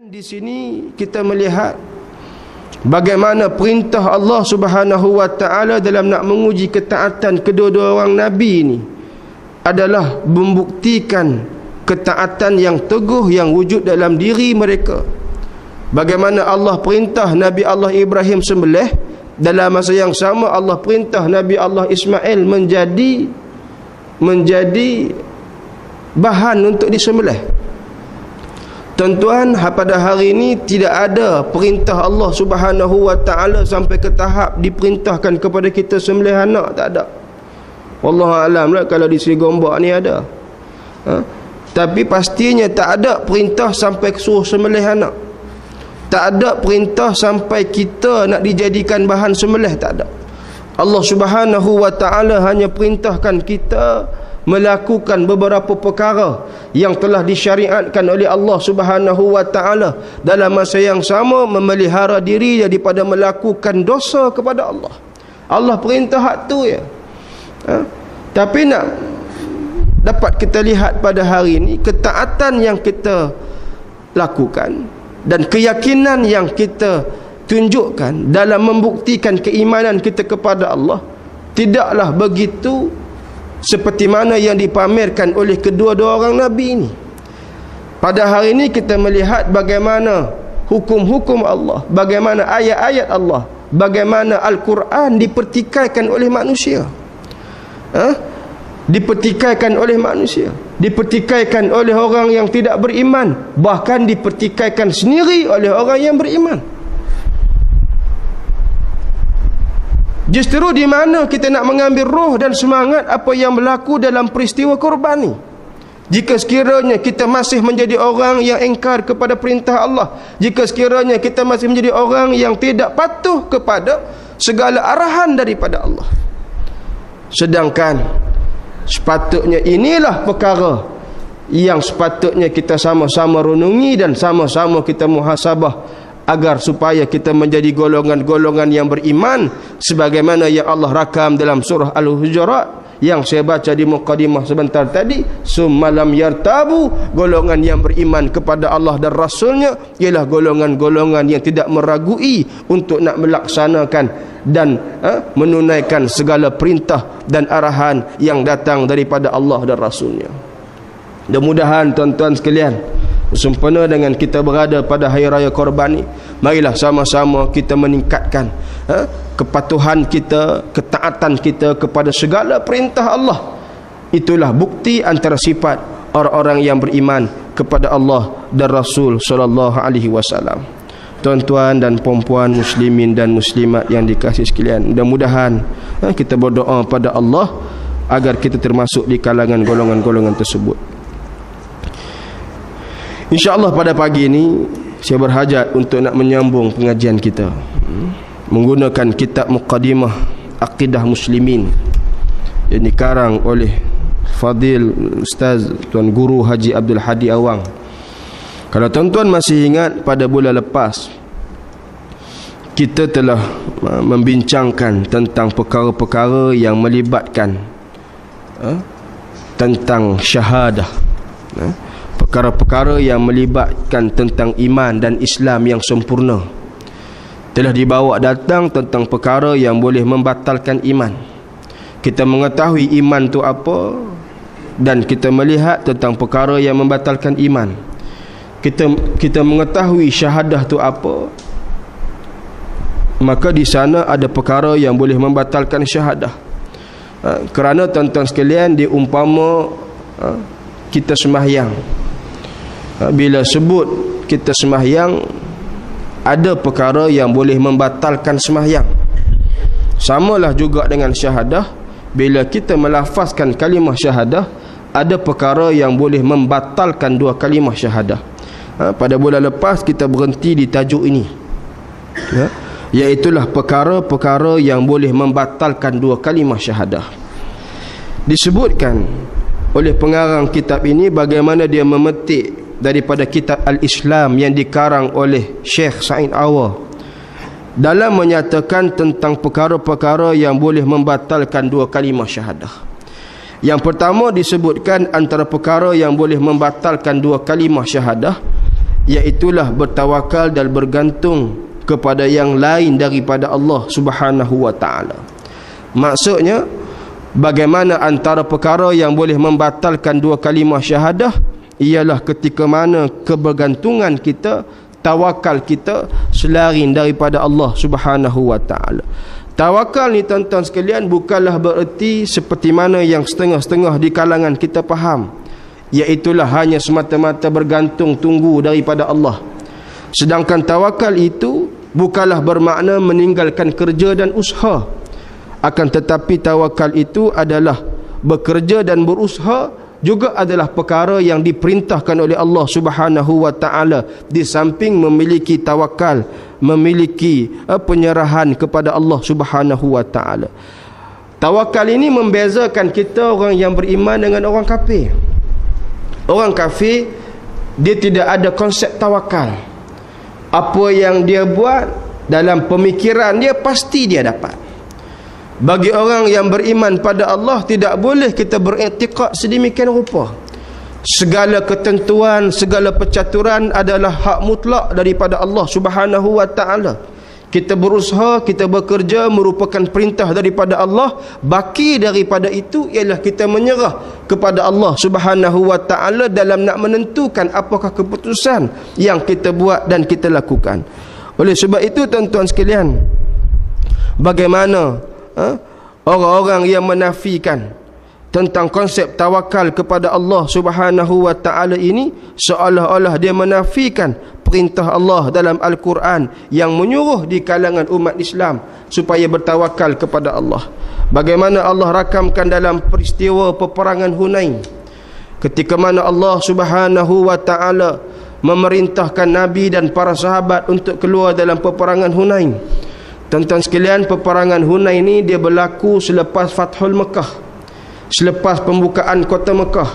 Di sini kita melihat bagaimana perintah Allah Subhanahu wa taala dalam nak menguji ketaatan kedua-dua orang nabi ini adalah membuktikan ketaatan yang teguh yang wujud dalam diri mereka. Bagaimana Allah perintah Nabi Allah Ibrahim sembelih, dalam masa yang sama Allah perintah Nabi Allah Ismail menjadi bahan untuk disembelih. Tuan-tuan, pada hari ini tidak ada perintah Allah Subhanahu wa taala sampai ke tahap diperintahkan kepada kita sembelih anak, tak ada. Wallahu alam lah kalau di Sri Gombak ni ada. Tapi pastinya tak ada perintah sampai suruh sembelih anak. Tak ada perintah sampai kita nak dijadikan bahan sembelih, tak ada. Allah Subhanahu wa taala hanya perintahkan kita melakukan beberapa perkara yang telah disyariatkan oleh Allah Subhanahu wa taala, dalam masa yang sama memelihara diri daripada melakukan dosa kepada Allah. Allah perintah hak tu ya. Tapi nak dapat kita lihat pada hari ini, ketaatan yang kita lakukan dan keyakinan yang kita tunjukkan dalam membuktikan keimanan kita kepada Allah tidaklah begitu seperti mana yang dipamerkan oleh kedua-dua orang Nabi ini. Pada hari ini kita melihat bagaimana hukum-hukum Allah, bagaimana ayat-ayat Allah, bagaimana Al-Quran dipertikaikan oleh manusia. Dipertikaikan oleh manusia, dipertikaikan oleh orang yang tidak beriman, bahkan dipertikaikan sendiri oleh orang yang beriman. Justru di mana kita nak mengambil roh dan semangat apa yang berlaku dalam peristiwa korban ni. Jika sekiranya kita masih menjadi orang yang engkar kepada perintah Allah, jika sekiranya kita masih menjadi orang yang tidak patuh kepada segala arahan daripada Allah, sedangkan sepatutnya inilah perkara yang sepatutnya kita sama-sama renungi dan sama-sama kita muhasabah, agar supaya kita menjadi golongan-golongan yang beriman sebagaimana yang Allah rakam dalam surah Al-Hujurat yang saya baca di mukadimah sebentar tadi. Summalam yartabu, golongan yang beriman kepada Allah dan Rasulnya ialah golongan-golongan yang tidak meragui untuk nak melaksanakan dan menunaikan segala perintah dan arahan yang datang daripada Allah dan Rasulnya. Mudah-mudahan tuan-tuan sekalian, sempena dengan kita berada pada Hari Raya Korban ni, marilah sama-sama kita meningkatkan kepatuhan kita, ketaatan kita kepada segala perintah Allah. Itulah bukti antara sifat orang-orang yang beriman kepada Allah dan Rasul sallallahu alaihi wasallam. Tuan-tuan dan puan-puan muslimin dan muslimat yang dikasihi sekalian, mudah-mudahan kita berdoa pada Allah agar kita termasuk di kalangan golongan-golongan tersebut. InsyaAllah pada pagi ini saya berhajat untuk nak menyambung pengajian kita menggunakan kitab Muqaddimah Aqidah Muslimin yang dikarang oleh Fadil Ustaz Tuan Guru Haji Abdul Hadi Awang. Kalau tuan-tuan masih ingat, pada bulan lepas kita telah membincangkan tentang perkara-perkara yang melibatkan tentang syahadah, perkara-perkara yang melibatkan tentang iman dan Islam yang sempurna. Telah dibawa datang tentang perkara yang boleh membatalkan iman. Kita mengetahui iman tu apa, dan kita melihat tentang perkara yang membatalkan iman. Kita mengetahui syahadah tu apa, maka di sana ada perkara yang boleh membatalkan syahadah. Kerana tuan-tuan sekalian, diumpama kita sembahyang, bila sebut kita sembahyang, ada perkara yang boleh membatalkan sembahyang. Samalah juga dengan syahadah, bila kita melafazkan kalimah syahadah, ada perkara yang boleh membatalkan dua kalimah syahadah. Pada bulan lepas kita berhenti di tajuk ini, iaitulah perkara-perkara yang boleh membatalkan dua kalimah syahadah. Disebutkan oleh pengarang kitab ini bagaimana dia memetik daripada kitab Al-Islam yang dikarang oleh Syekh Sa'id Awa dalam menyatakan tentang perkara-perkara yang boleh membatalkan dua kalimah syahadah. Yang pertama disebutkan antara perkara yang boleh membatalkan dua kalimah syahadah iaitulah bertawakal dan bergantung kepada yang lain daripada Allah Subhanahu wa taala. Maksudnya, bagaimana antara perkara yang boleh membatalkan dua kalimah syahadah ialah ketika mana kebergantungan kita, tawakal kita selain daripada Allah Subhanahu wa taala. Tawakal ni tuan-tuan sekalian bukanlah bererti seperti mana yang setengah-setengah di kalangan kita faham, iaitulah hanya semata-mata bergantung tunggu daripada Allah. Sedangkan tawakal itu bukanlah bermakna meninggalkan kerja dan usaha. Akan tetapi tawakal itu adalah bekerja dan berusaha juga adalah perkara yang diperintahkan oleh Allah Subhanahu wa taala, di samping memiliki tawakal, memiliki penyerahan kepada Allah Subhanahu wa taala. Tawakal ini membezakan kita orang yang beriman dengan orang kafir. Orang kafir dia tidak ada konsep tawakal. Apa yang dia buat dalam pemikiran dia pasti dia dapat. Bagi orang yang beriman pada Allah, tidak boleh kita beriktikad sedemikian rupa. Segala ketentuan, segala percaturan adalah hak mutlak daripada Allah Subhanahu wa taala. Kita berusaha, kita bekerja merupakan perintah daripada Allah. Baki daripada itu ialah kita menyerah kepada Allah Subhanahu wa taala dalam nak menentukan apakah keputusan yang kita buat dan kita lakukan. Oleh sebab itu tuan-tuan sekalian, bagaimana orang-orang yang menafikan tentang konsep tawakal kepada Allah Subhanahu wa taala ini, seolah-olah dia menafikan perintah Allah dalam Al-Quran yang menyuruh di kalangan umat Islam supaya bertawakal kepada Allah. Bagaimana Allah rakamkan dalam peristiwa peperangan Hunain, ketika mana Allah Subhanahu wa taala memerintahkan Nabi dan para sahabat untuk keluar dalam peperangan Hunain. Tuan-tuan sekalian, peperangan Hunain ini dia berlaku selepas Fathul Mekah, selepas pembukaan kota Mekah.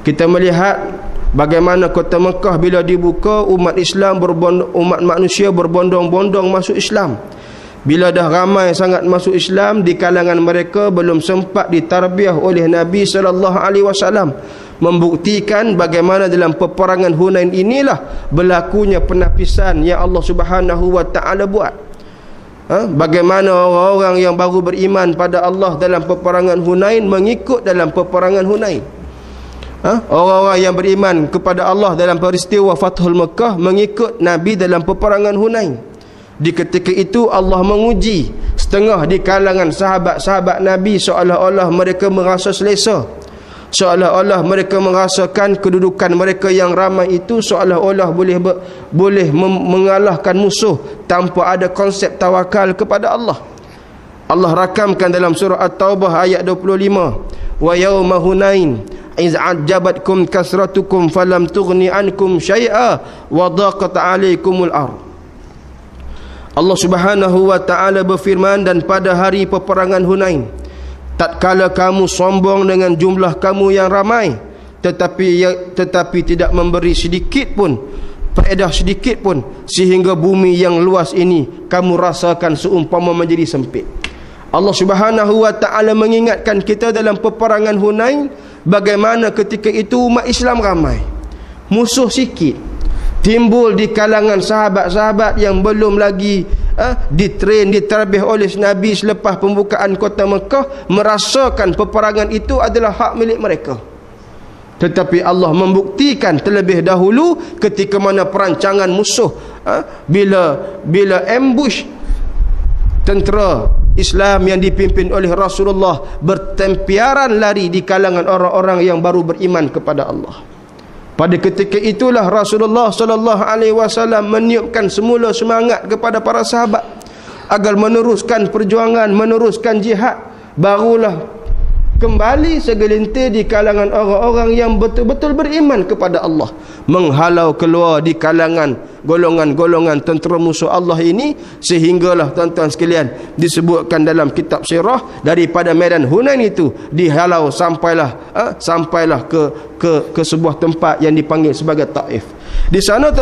Kita melihat bagaimana kota Mekah bila dibuka, umat Islam umat manusia berbondong-bondong masuk Islam. Bila dah ramai sangat masuk Islam, di kalangan mereka belum sempat ditarbiah oleh Nabi sallallahu alaihi wasallam, membuktikan bagaimana dalam peperangan Hunain inilah berlakunya penapisan yang Allah Subhanahu wa taala buat. Bagaimana orang-orang yang baru beriman pada Allah dalam peperangan Hunain mengikut dalam peperangan Hunain. Orang-orang yang beriman kepada Allah dalam peristiwa Fathul Mekah mengikut Nabi dalam peperangan Hunain. Di ketika itu Allah menguji setengah di kalangan sahabat-sahabat Nabi, seolah-olah mereka merasa selesa, seolah-olah mereka merasakan kedudukan mereka yang ramai itu seolah-olah boleh mengalahkan musuh tanpa ada konsep tawakal kepada Allah. Allah rakamkan dalam surah At-Taubah ayat 25, wa yauma hunain iz a'jabatkum kasratukum falam tughni ankum syai'a wa daqat 'alaikumul ardh. Allah Subhanahu wa taala berfirman, dan pada hari peperangan Hunain, tatkala kamu sombong dengan jumlah kamu yang ramai, tetapi tidak memberi sedikit pun, faedah sedikit pun, sehingga bumi yang luas ini kamu rasakan seumpama menjadi sempit. Allah Subhanahu wa taala mengingatkan kita dalam peperangan Hunain bagaimana ketika itu umat Islam ramai, musuh sikit. Timbul di kalangan sahabat-sahabat yang belum lagi ditrain, ditarbih oleh Nabi selepas pembukaan kota Mekah, merasakan peperangan itu adalah hak milik mereka. Tetapi Allah membuktikan terlebih dahulu ketika mana perancangan musuh, bila ambush tentera Islam yang dipimpin oleh Rasulullah bertempiaran lari di kalangan orang-orang yang baru beriman kepada Allah. Pada ketika itulah Rasulullah sallallahu alaihi wasallam meniupkan semula semangat kepada para sahabat agar meneruskan perjuangan, meneruskan jihad. Barulah kembali segelintir di kalangan orang-orang yang betul-betul beriman kepada Allah menghalau keluar di kalangan golongan-golongan tentera musuh Allah ini, sehinggalah tuan-tuan sekalian disebutkan dalam kitab sirah, daripada medan Hunain itu dihalau sampailah ke sebuah tempat yang dipanggil sebagai Taif. Di sana